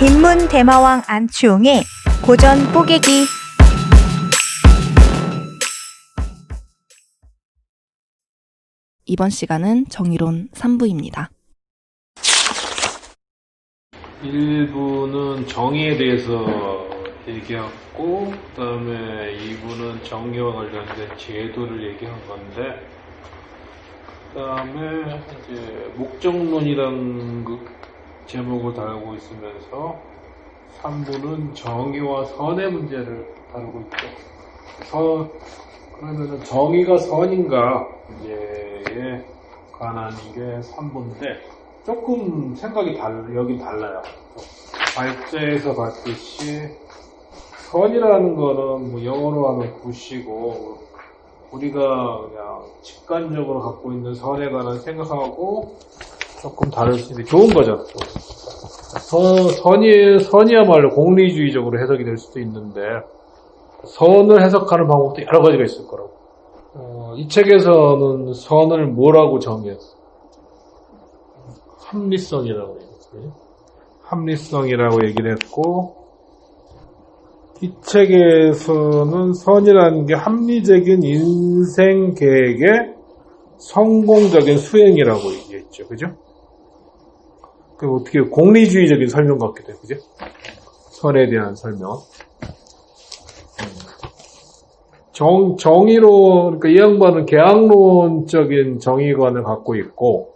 인문 대마왕 안치홍의 고전 뽀개기. 이번 시간은 정의론 3부입니다. 1부는 정의에 대해서 얘기하고, 그 다음에 2부는 정의와 관련된 제도를 얘기한 건데, 그 다음에 이제 목적론이라는 그 제목을 다루고 있으면서 3부는 정의와 선의 문제를 다루고 있죠. 그러면은 정의가 선인가 에 관한 게 3부인데 조금 생각이 여긴 달라요. 발제에서 봤듯이 선이라는 거는 뭐 영어로 하면 굿이고, 우리가 그냥 직관적으로 갖고 있는 선에 관한 생각하고 조금 다를 수 있는데 좋은 거죠. 선이야말로 공리주의적으로 해석이 될 수도 있는데, 선을 해석하는 방법도 여러 가지가 있을 거라고. 이 책에서는 선을 뭐라고 정의했어? 합리성이라고 얘기했어요. 합리성이라고 얘기를 했고, 이 책에서는 선이라는 게 합리적인 인생 계획의 성공적인 수행이라고 얘기했죠. 그죠? 그 어떻게 공리주의적인 설명 같기도 해요. 그죠? 선에 대한 설명. 정의로, 그러니까 이 양반은 계약론적인 정의관을 갖고 있고,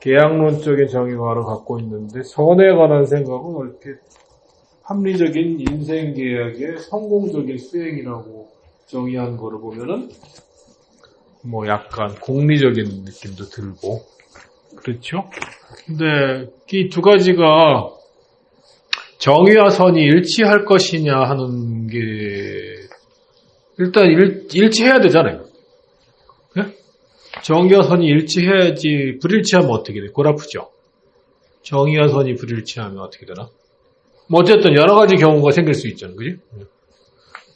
계약론적인 정의관을 갖고 있는데, 선에 관한 생각은 이렇게 합리적인 인생 계약의 성공적인 수행이라고 정의한 거를 보면은, 뭐 약간 공리적인 느낌도 들고, 그렇죠? 근데 이 두 가지가 정의와 선이 일치할 것이냐 하는 게, 일단 일치해야 되잖아요. 네? 정의와 선이 일치해야지. 불일치하면 어떻게 돼? 골 아프죠? 정의와 선이 불일치하면 어떻게 되나? 뭐 어쨌든 여러 가지 경우가 생길 수 있잖아요. 그지?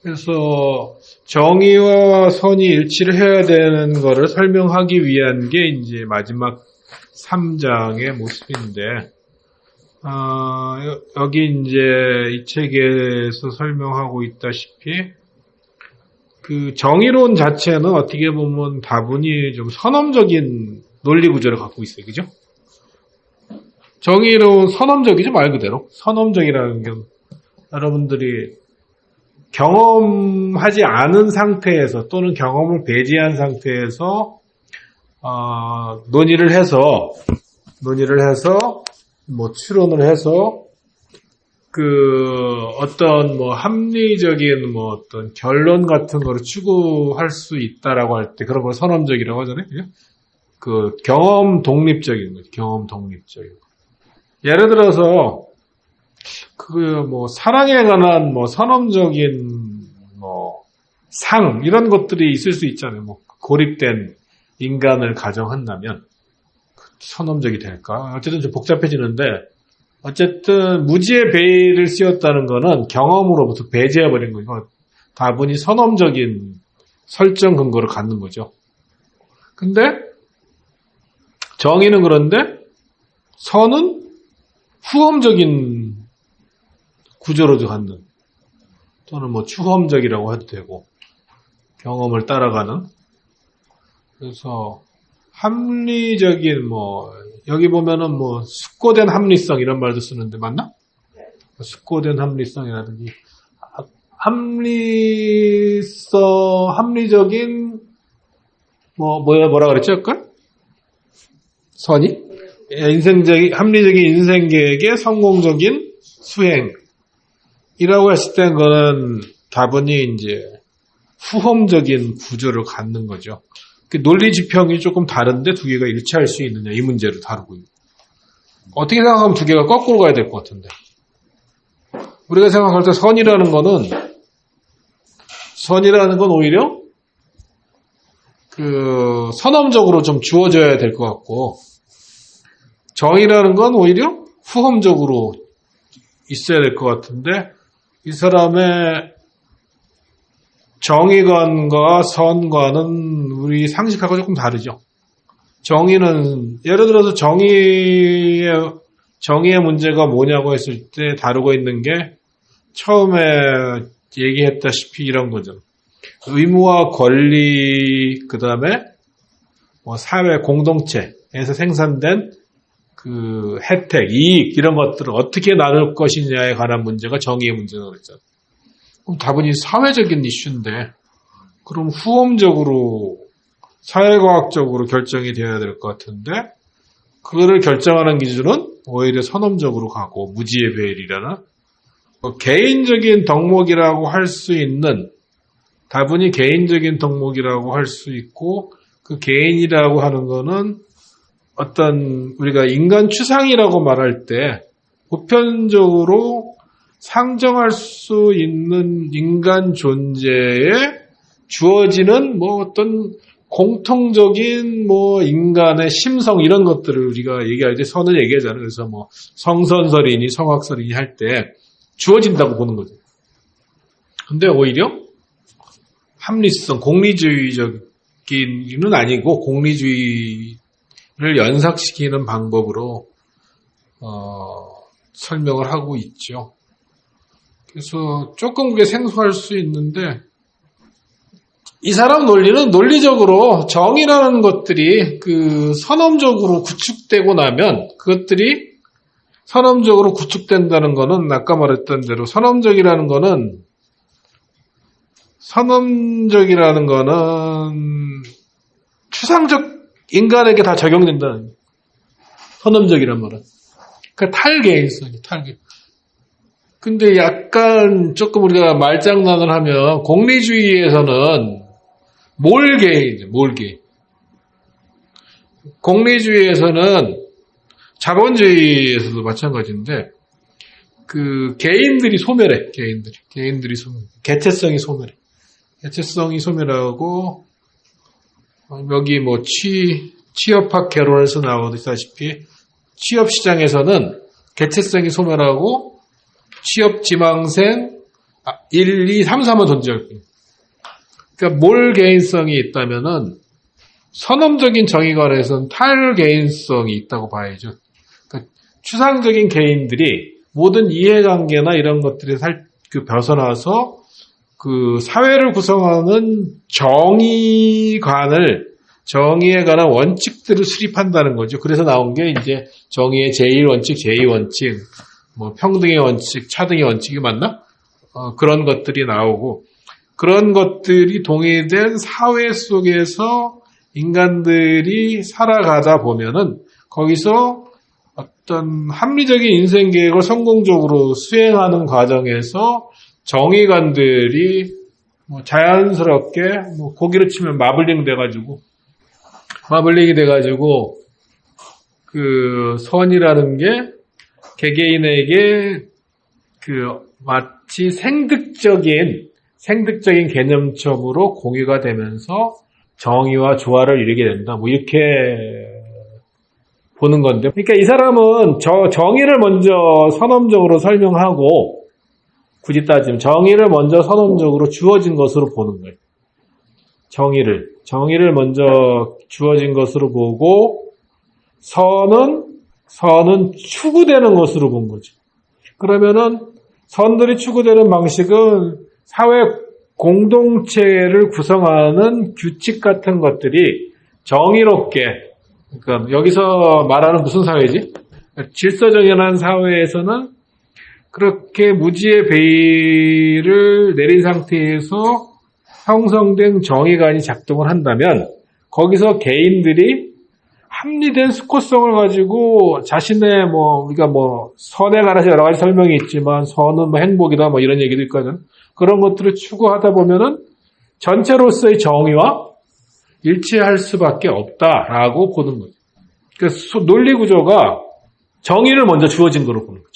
그래서 정의와 선이 일치를 해야 되는 거를 설명하기 위한 게 이제 마지막 3장의 모습인데, 여기 이제 이 책에서 설명하고 있다시피 그 정의론 자체는 어떻게 보면 다분히 좀 선험적인 논리 구조를 갖고 있어요. 그죠? 정의론 선험적이죠, 말 그대로. 선험적이라는 게 여러분들이 경험하지 않은 상태에서 또는 경험을 배제한 상태에서 논의를 해서 뭐 추론을 해서 그 어떤 뭐 합리적인 뭐 어떤 결론 같은 거를 추구할 수 있다라고 할 때 그런 걸 선험적이라고 하잖아요. 그 경험 독립적인 거죠. 경험 독립적인 거. 예를 들어서 그 뭐 사랑에 관한 뭐 선험적인 뭐 상 이런 것들이 있을 수 있잖아요. 뭐 고립된 인간을 가정한다면 선험적이 될까? 어쨌든 좀 복잡해지는데, 어쨌든 무지의 베일을 씌웠다는 거는 경험으로부터 배제해버린 거고 다분히 선험적인 설정 근거를 갖는 거죠. 근데 정의는 그런데 선은 후험적인 구조로도 갖는, 또는 뭐 추험적이라고 해도 되고 경험을 따라가는. 그래서 합리적인 뭐 여기 보면은 뭐 숙고된 합리성 이런 말도 쓰는데 맞나? 숙고된 합리성이라든지 합리적인 뭐라 그랬죠 아까? 선이? 합리적인 인생 계획의 성공적인 수행이라고 했을 때 그거는 다분히 이제 후험적인 구조를 갖는 거죠. 논리 지평이 조금 다른데 두 개가 일치할 수 있느냐 이 문제를 다루고 있는. 어떻게 생각하면 두 개가 거꾸로 가야 될 것 같은데. 우리가 생각할 때 선이라는 건 오히려 그 선험적으로 좀 주어져야 될 것 같고, 정의라는 건 오히려 후험적으로 있어야 될 것 같은데, 이 사람의 정의관과 선관은 우리 상식하고 조금 다르죠. 정의는 예를 들어서 정의의 문제가 뭐냐고 했을 때 다루고 있는 게 처음에 얘기했다시피 이런 거죠. 의무와 권리, 그 다음에 뭐 사회 공동체에서 생산된 그 혜택, 이익 이런 것들을 어떻게 나눌 것이냐에 관한 문제가 정의의 문제라고 그랬잖아요. 그럼 답은 이 사회적인 이슈인데 그럼 후엄적으로 사회과학적으로 결정이 되어야 될 것 같은데 그거를 결정하는 기준은 오히려 선험적으로 가고 무지의 배일이라나 개인적인 덕목이라고 할 수 있는 다분히 개인적인 덕목이라고 할 수 있고 그 개인이라고 하는 거는 어떤 우리가 인간 추상이라고 말할 때 보편적으로 상정할 수 있는 인간 존재에 주어지는 뭐 어떤 공통적인 뭐 인간의 심성 이런 것들을 우리가 얘기할 때 선을 얘기하잖아요. 그래서 뭐 성선설이니 성악설이니 할 때 주어진다고 보는 거죠. 근데 오히려 합리성, 공리주의적인은 아니고 공리주의를 연상시키는 방법으로 설명을 하고 있죠. 그래서 조금 그게 생소할 수 있는데 이 사람 논리는 논리적으로 정의라는 것들이 그 선언적으로 구축되고 나면 그것들이 선언적으로 구축된다는 거는 아까 말했던 대로 선언적이라는 거는 추상적 인간에게 다 적용된다는 거예요. 선언적이란 말은. 그러니까 탈개인성이 탈개인. 근데 약간 조금 우리가 말장난을 하면 공리주의에서는 몰개인이죠. 몰개인. 공리주의에서는 자본주의에서도 마찬가지인데 그 개인들이 소멸해. 개인들이 소멸. 개체성이 소멸해. 개체성이 소멸하고 여기 뭐 취업학 개론에서 나오다시피 취업 시장에서는 개체성이 소멸하고 취업 지망생 1, 2, 3, 4만 존재할 거예요. 그러니까 몰 개인성이 있다면은 선험적인 정의관에서는 탈 개인성이 있다고 봐야죠. 그러니까 추상적인 개인들이 모든 이해관계나 이런 것들에 벗어나서 그 사회를 구성하는 정의에 관한 원칙들을 수립한다는 거죠. 그래서 나온 게 이제 정의의 제1원칙, 제2원칙, 뭐 평등의 원칙, 차등의 원칙이 맞나? 그런 것들이 나오고 그런 것들이 동의된 사회 속에서 인간들이 살아가다 보면은 거기서 어떤 합리적인 인생 계획을 성공적으로 수행하는 과정에서 정의관들이 뭐 자연스럽게 뭐 고기로 치면 마블링이 돼가지고 그 선이라는 게 개개인에게 그 마치 생득적인 개념적으로 공유가 되면서 정의와 조화를 이루게 된다. 뭐 이렇게 보는 건데. 그러니까 이 사람은 정의를 먼저 선언적으로 설명하고 굳이 따지면 정의를 먼저 선언적으로 주어진 것으로 보는 거예요. 정의를 먼저 주어진 것으로 보고 선은 추구되는 것으로 본 거죠. 그러면은 선들이 추구되는 방식은 사회 공동체를 구성하는 규칙 같은 것들이 정의롭게, 그러니까 여기서 말하는 무슨 사회지? 질서정연한 사회에서는 그렇게 무지의 베일을 내린 상태에서 형성된 정의관이 작동을 한다면 거기서 개인들이 합리된 수코성을 가지고 자신의 우리가 선에 관해서 여러 가지 설명이 있지만 선은 행복이다 이런 얘기도 있거든. 그런 것들을 추구하다 보면은 전체로서의 정의와 일치할 수밖에 없다라고 보는 거죠. 그래서 논리 구조가 정의를 먼저 주어진 거로 보는 거예요.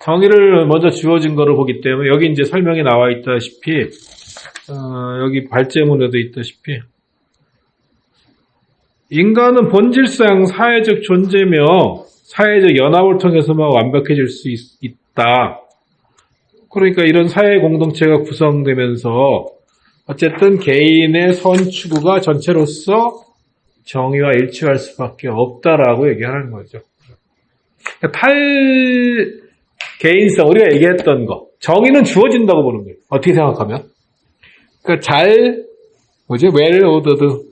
정의를 먼저 주어진 거로 보기 때문에 여기 이제 설명이 나와 있다시피 여기 발제문에도 있다시피 인간은 본질상 사회적 존재며 사회적 연합을 통해서만 완벽해질 수 있다. 그러니까 이런 사회 공동체가 구성되면서 어쨌든 개인의 선 추구가 전체로서 정의와 일치할 수밖에 없다라고 얘기하는 거죠. 개인성, 우리가 얘기했던 거. 정의는 주어진다고 보는 거예요. 어떻게 생각하면? 그러니까 well ordered,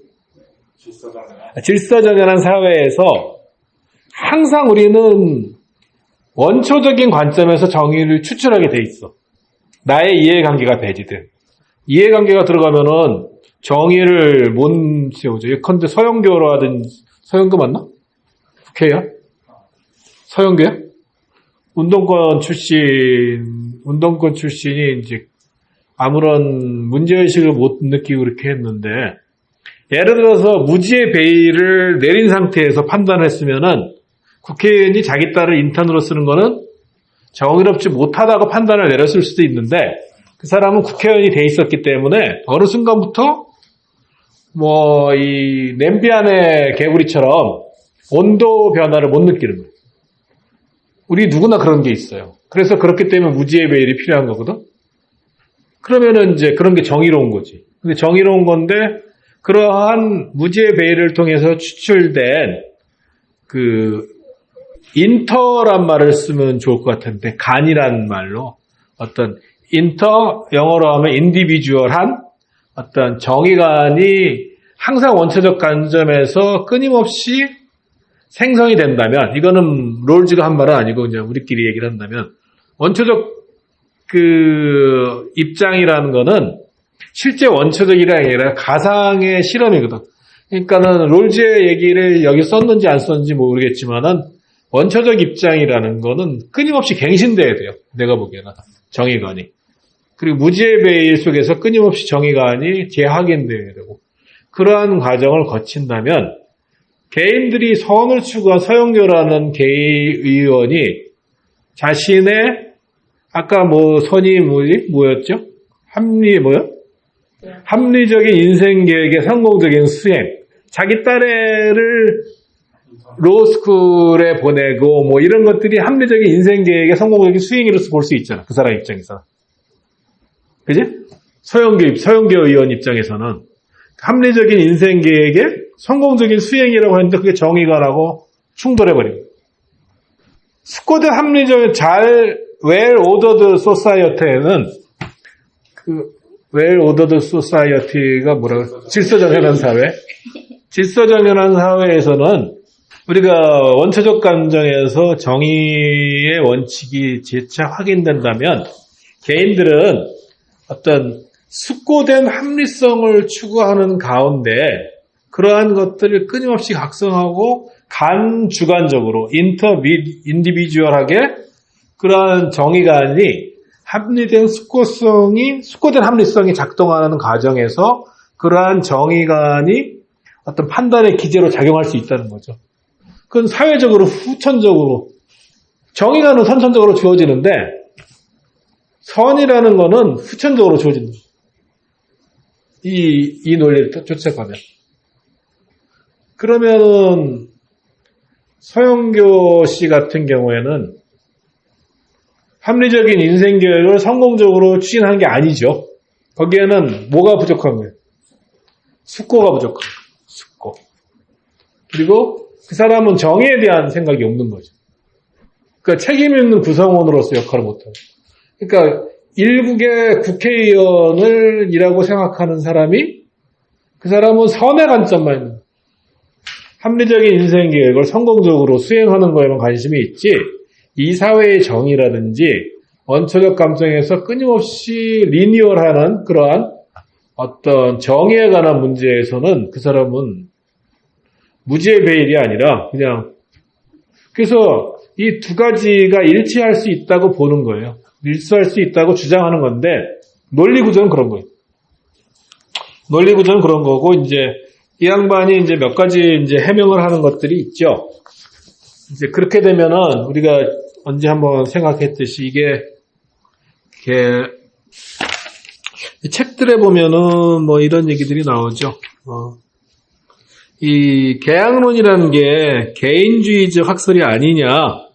질서정연한 사회에서 항상 우리는 원초적인 관점에서 정의를 추출하게 돼 있어. 나의 이해관계가 배제돼. 이해관계가 들어가면은 정의를 못 세우죠. 예컨대 서영교라든지, 서영교 맞나? 국회야? 서영교야? 운동권 출신이 이제 아무런 문제의식을 못 느끼고 그렇게 했는데, 예를 들어서 무지의 베일을 내린 상태에서 판단했으면은 국회의원이 자기 딸을 인턴으로 쓰는 거는 정의롭지 못하다고 판단을 내렸을 수도 있는데, 그 사람은 국회의원이 돼 있었기 때문에 어느 순간부터 이 냄비 안의 개구리처럼 온도 변화를 못 느끼는 거예요. 우리 누구나 그런 게 있어요. 그래서 그렇기 때문에 무지의 베일이 필요한 거거든. 그러면은 이제 그런 게 정의로운 거지. 근데 정의로운 건데, 그러한 무지의 베일을 통해서 추출된 인터란 말을 쓰면 좋을 것 같은데, 간이란 말로 어떤 영어로 하면 인디비주얼한 어떤 정의관이 항상 원초적 관점에서 끊임없이 생성이 된다면, 이거는 롤즈가 한 말은 아니고 그냥 우리끼리 얘기를 한다면, 원초적 입장이라는 거는 실제 원초적이라는 게 아니라 가상의 실험이거든. 그러니까는 롤즈의 얘기를 여기 썼는지 안 썼는지 모르겠지만은, 원초적 입장이라는 거는 끊임없이 갱신돼야 돼요. 내가 보기에는. 정의관이. 그리고 무지의 베일 속에서 끊임없이 정의관이 재확인돼야 되고, 그러한 과정을 거친다면 개인들이 선을 추구한 서영교라는 개의원이 자신의 아까 선이 뭐였죠? 합리적인 인생 계획의 성공적인 수행. 자기 딸애를 로스쿨에 보내고 이런 것들이 합리적인 인생 계획의 성공적인 수행으로서 볼 수 있잖아. 그 사람 입장에서. 그지? 서영교 의원 입장에서는 합리적인 인생 계획의 성공적인 수행이라고 했는데 그게 정의관하고 충돌해버립니다. 숙고된 합리적인 well ordered society는 well ordered society가 질서정연한 사회. 질서정연한 사회에서는 우리가 원초적 감정에서 정의의 원칙이 재차 확인된다면 개인들은 어떤 숙고된 합리성을 추구하는 가운데 그러한 것들을 끊임없이 각성하고 간주관적으로 인디비주얼하게 그러한 정의관이 숙고된 합리성이 작동하는 과정에서 그러한 정의관이 어떤 판단의 기제로 작용할 수 있다는 거죠. 그건 사회적으로 후천적으로 정의관은 선천적으로 주어지는데 선이라는 거는 후천적으로 주어진다. 이 논리를 쫓아가면. 그러면은 서영교 씨 같은 경우에는 합리적인 인생 계획을 성공적으로 추진하는 게 아니죠. 거기에는 뭐가 부족한 거예요? 숙고가 부족한 거예요. 숙고. 그리고 그 사람은 정의에 대한 생각이 없는 거죠. 그러니까 책임 있는 구성원으로서 역할을 못하고. 그러니까 일국의 국회의원이라고 생각하는 사람이 그 사람은 선의 관점만 있는 거예요. 합리적인 인생 계획을 성공적으로 수행하는 거에만 관심이 있지 이 사회의 정의라든지 원초적 감정에서 끊임없이 리니얼하는 그러한 어떤 정의에 관한 문제에서는 그 사람은 무지의 베일이 아니라 그냥 그래서 이 두 가지가 일치할 수 있다고 보는 거예요. 일치할 수 있다고 주장하는 건데 논리 구조는 그런 거예요. 논리 구조는 그런 거고 이제 이 양반이 이제 몇 가지 이제 해명을 하는 것들이 있죠. 이제 그렇게 되면은 우리가 언제 한번 생각했듯이 이게 이 책들에 보면은 이런 얘기들이 나오죠. 이 계약론이라는 게 개인주의적 학설이 아니냐라고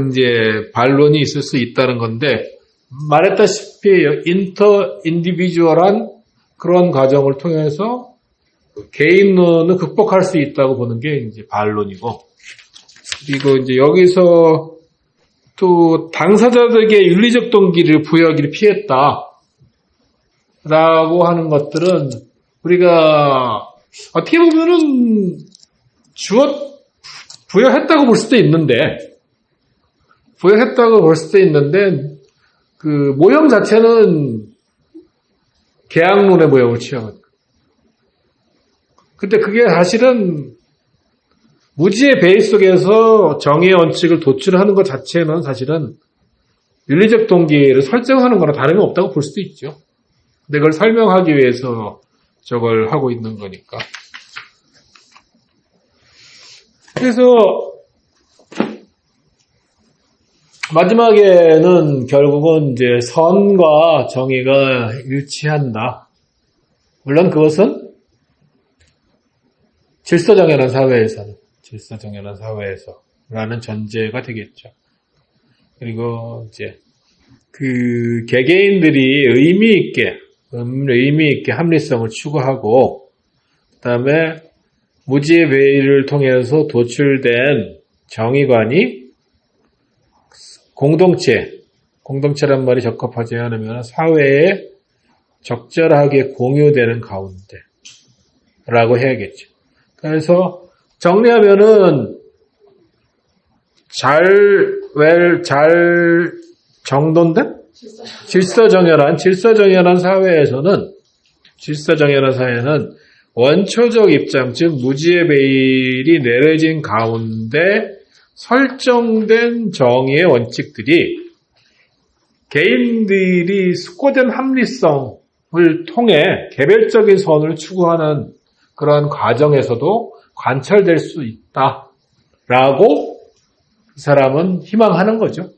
이제 반론이 있을 수 있다는 건데 말했다시피 인디비주얼한 그런 과정을 통해서 개인론은 극복할 수 있다고 보는 게 이제 반론이고, 그리고 이제 여기서 또 당사자들에게 윤리적 동기를 부여하기를 피했다라고 하는 것들은 우리가 어떻게 보면은 부여했다고 볼 수도 있는데, 그 모형 자체는 계약론의 모형을 취하거든요. 근데 그게 사실은 무지의 배이 속에서 정의의 원칙을 도출하는 것 자체는 사실은 윤리적 동기를 설정하는 거나 다름이 없다고 볼 수도 있죠. 근데 그걸 설명하기 위해서 저걸 하고 있는 거니까. 그래서 마지막에는 결국은 이제 선과 정의가 일치한다. 물론 그것은 질서정연한 사회에서라는 전제가 되겠죠. 그리고 이제 그 개개인들이 의미 있게 합리성을 추구하고, 그다음에 무지의 배의를 통해서 도출된 정의관이 공동체란 말이 적합하지 않으면 사회에 적절하게 공유되는 가운데라고 해야겠죠. 그래서 정리하면은 잘 정돈된 질서정연한 사회는 원초적 입장, 즉 무지의 배일이 내려진 가운데 설정된 정의의 원칙들이 개인들이 숙고된 합리성을 통해 개별적인 선을 추구하는 그런 과정에서도 관철될 수 있다라고 이 사람은 희망하는 거죠.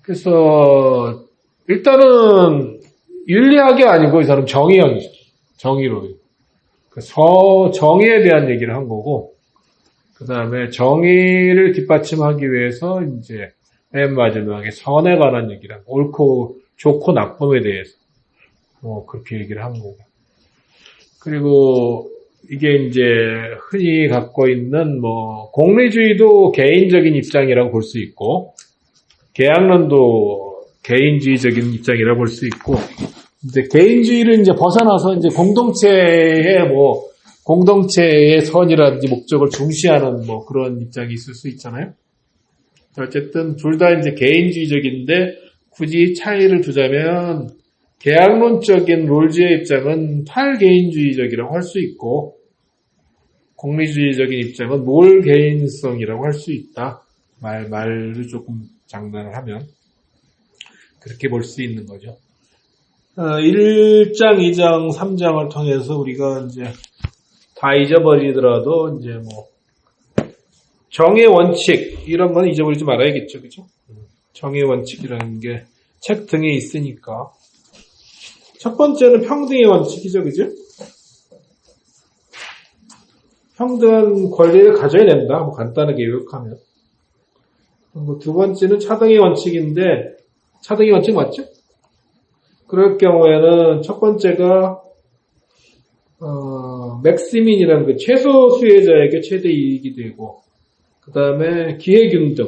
그래서 일단은 윤리학이 아니고 이 사람 정의학이죠. 정의로. 정의에 대한 얘기를 한 거고, 그 다음에 정의를 뒷받침하기 위해서 이제 맨 마지막에 선에 관한 얘기를 하고, 옳고 좋고 나쁨에 대해서 그렇게 얘기를 한 거고. 그리고 이게 이제 흔히 갖고 있는 공리주의도 개인적인 입장이라고 볼 수 있고, 계약론도 개인주의적인 입장이라고 볼 수 있고, 이제 개인주의를 이제 벗어나서 이제 공동체의 선이라든지 목적을 중시하는 그런 입장이 있을 수 있잖아요. 어쨌든 둘 다 이제 개인주의적인데, 굳이 차이를 두자면 계약론적인 롤즈의 입장은 탈개인주의적이라고 할 수 있고, 공리주의적인 입장은 몰개인성이라고 할 수 있다. 말을 조금 장단을 하면 그렇게 볼 수 있는 거죠. 1장, 2장, 3장을 통해서 우리가 이제 다 잊어버리더라도 이제 정의 원칙 이런 건 잊어버리지 말아야겠죠, 그죠? 정의 원칙이라는 게 책 등에 있으니까. 첫 번째는 평등의 원칙이죠, 그죠? 평등한 권리를 가져야 된다. 간단하게 요약하면. 두 번째는 차등의 원칙인데, 차등의 원칙 맞죠? 그럴 경우에는 첫 번째가 맥시민이라는 그 최소 수혜자에게 최대 이익이 되고, 그 다음에 기회균등,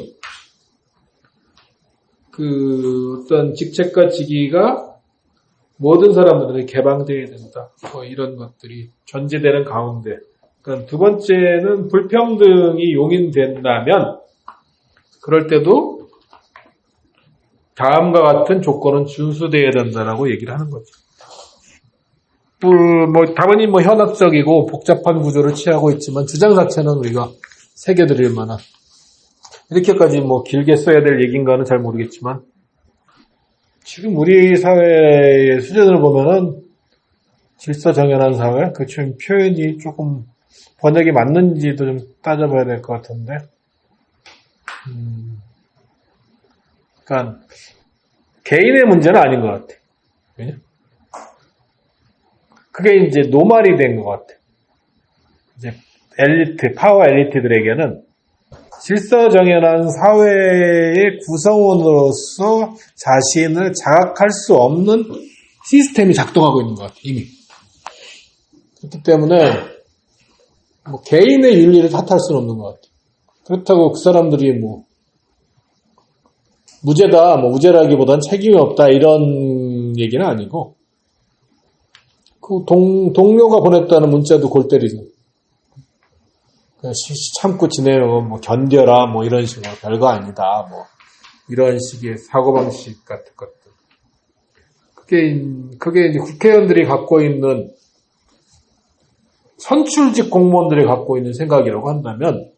그 어떤 직책과 직위가 모든 사람들에게 개방되어야 된다. 이런 것들이 전제되는 가운데, 그러니까 두 번째는 불평등이 용인된다면, 그럴 때도 다음과 같은 조건은 준수되어야 된다라고 얘기를 하는 거죠. 당연히 현학적이고 복잡한 구조를 취하고 있지만 주장 자체는 우리가 새겨드릴 만한, 이렇게까지 길게 써야 될 얘기인가는 잘 모르겠지만, 지금 우리 사회의 수준을 보면은 질서정연한 사회, 그 표현이 조금 번역이 맞는지도 좀 따져봐야 될 것 같은데, 그러니까 개인의 문제는 아닌 것 같아. 왜냐? 그게 이제 노말이 된 것 같아. 이제 파워 엘리트들에게는 질서정연한 사회의 구성원으로서 자신을 자각할 수 없는 시스템이 작동하고 있는 것 같아, 이미. 그렇기 때문에 뭐 개인의 윤리를 탓할 수는 없는 것 같아요. 그렇다고 그 사람들이 뭐 무죄다, 뭐 우죄라기보단 책임이 없다 이런 얘기는 아니고 그 동료가 보냈다는 문자도 골 때리죠. 그냥 참고 지내면 뭐 견뎌라 뭐 이런 식으로 별거 아니다 뭐 이런 식의 사고방식 같은 것들. 그게 이제 국회의원들이 갖고 있는 선출직 공무원들이 갖고 있는 생각이라고 한다면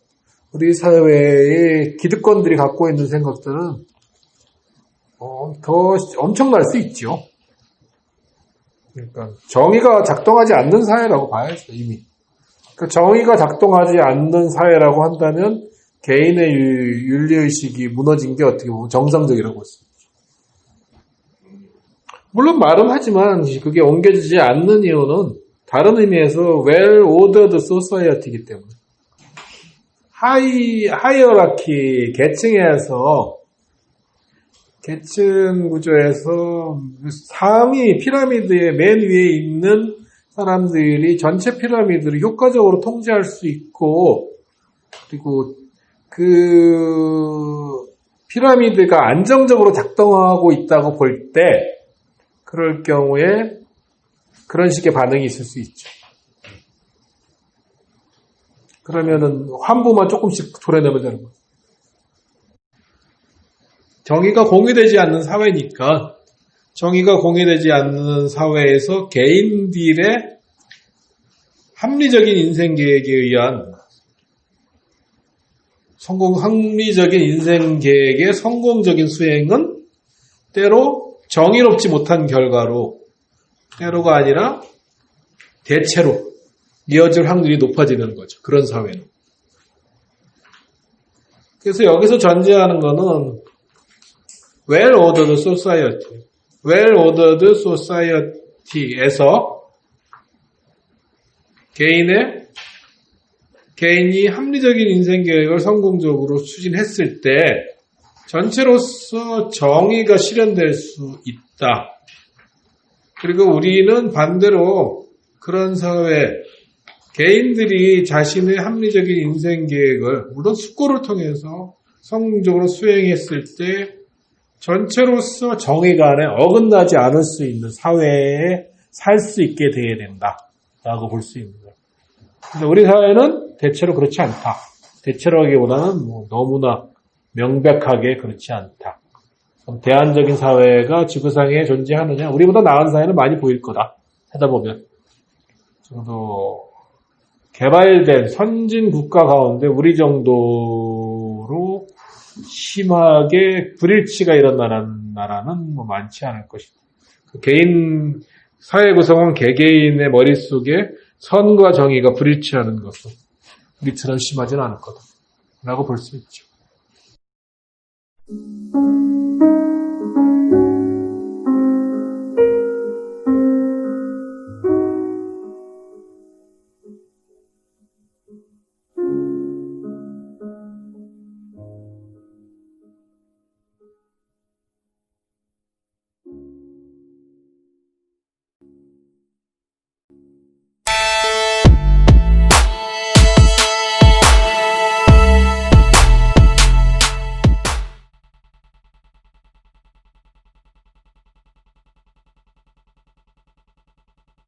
우리 사회의 기득권들이 갖고 있는 생각들은 더 엄청날 수 있죠. 그러니까 정의가 작동하지 않는 사회라고 봐야죠, 이미. 그러니까 정의가 작동하지 않는 사회라고 한다면 개인의 윤리의식이 무너진 게 어떻게 보면 정상적이라고 볼 수 있죠. 물론 말은 하지만 그게 옮겨지지 않는 이유는 다른 의미에서 well-ordered society이기 때문에 하이어라키 계층 구조에서 상위 피라미드의 맨 위에 있는 사람들이 전체 피라미드를 효과적으로 통제할 수 있고 그리고 그 피라미드가 안정적으로 작동하고 있다고 볼 때 그럴 경우에 그런 식의 반응이 있을 수 있죠. 그러면은 환부만 조금씩 도려내면 되는 거예요. 정의가 공유되지 않는 사회니까 정의가 공유되지 않는 사회에서 개인들의 합리적인 인생 계획에 의한 합리적인 인생 계획의 성공적인 수행은 때로 정의롭지 못한 결과로 때로가 아니라 대체로 이어질 확률이 높아지는 거죠. 그런 사회는. 그래서 여기서 전제하는 거는 well-ordered society. well-ordered society에서 개인이 합리적인 인생 계획을 성공적으로 추진했을 때 전체로서 정의가 실현될 수 있다. 그리고 우리는 반대로 그런 사회, 개인들이 자신의 합리적인 인생 계획을 물론 숙고를 통해서 성공적으로 수행했을 때 전체로서 정의관에 어긋나지 않을 수 있는 사회에 살 수 있게 되어야 된다라고 볼 수 있는 거예요. 근데 우리 사회는 대체로 그렇지 않다. 대체로하기보다는 너무나 명백하게 그렇지 않다. 그럼 대안적인 사회가 지구상에 존재하느냐? 우리보다 나은 사회는 많이 보일 거다. 하다 보면. 정도 개발된 선진 국가 가운데 우리 정도로 심하게 불일치가 일어나는 나라는 많지 않을 것이다. 개인 사회 구성원 개개인의 머릿속에 선과 정의가 불일치하는 것은 우리처럼 심하지는 않을 거다. 라고 볼 수 있죠.